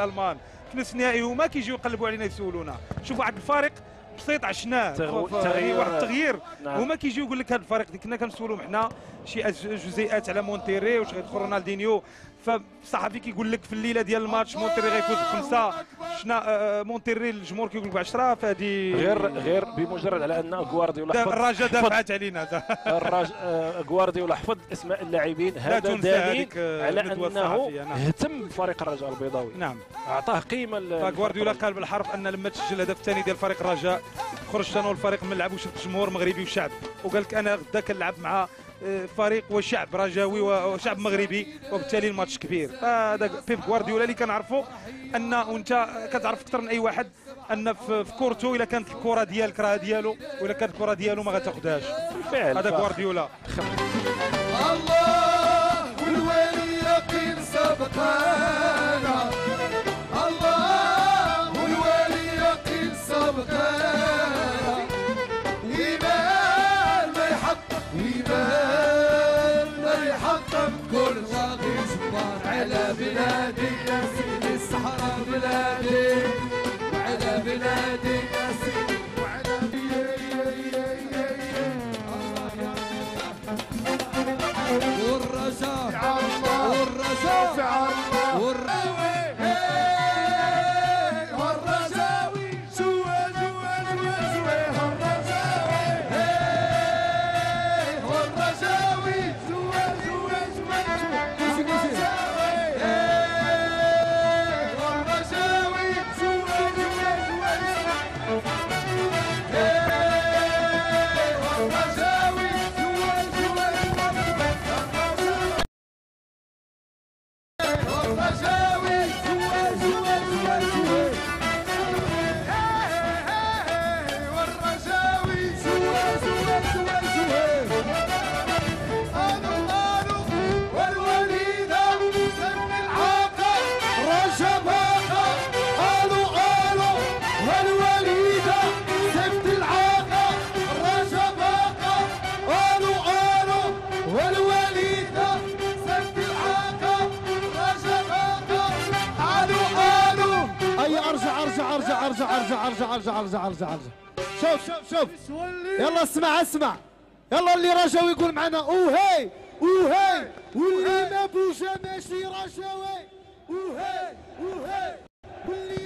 الالمان في نصف النهائي هما كيجيو يقلبوا علينا يسولونا. شوف واحد الفريق بسيط عشناه واحد التغيير. نعم. هما كيجيو يقول لك هذا الفريق اللي كنا كنسولوهم حنا شي جزيئات على مونتيري واش غيدخل رونالدينيو. فالصحفي كيقول لك في الليله ديال الماتش مونتيري غيفوز ب5 شنا مونتيري الجمهور كيقول لك ب10. فهذه غير بمجرد على ان غوارديولا حفظ الرجاء دافعت علينا. غوارديولا حفظ اسماء اللاعبين، هذا دليل على انه اهتم بفريق الرجاء البيضاوي. نعم اعطاه قيمه. فغوارديولا قال بالحرف ان لما تسجل الهدف الثاني ديال فريق الرجاء خرجت انا والفريق من اللعب وشفت جمهور مغربي وشعب، وقال لك انا غدا كنلعب مع فريق وشعب رجاوي وشعب مغربي وبالتالي الماتش كبير. هذا بيب غوارديولا اللي كنعرفوا ان وانت كتعرف اكثر من اي واحد ان في كورته الا كانت الكره ديالك راه ديالو والا كانت الكره ديالو ما غتاخذهاش. بالفعل هذا غوارديولا. الله والوالي يقين سبقانا، الله والوالي يقين سبقانا، إيمان ما يحطم إيمان ما يحطم كل راغي جبار على بلادي يا سيدي الصحراء بلادي وعلى بلادي يا سيدي وعلى والرجاء والرجاء والرجاوي جوا جوا جوا جوا والرجاوي جوا جوا جوا والرجاوي جوا جوا ارجع. شوف يلا اسمع يلا اللي رجاوي يقول معنا اوهي واللي ما بوجا ماشي رجاوي اوهي واللي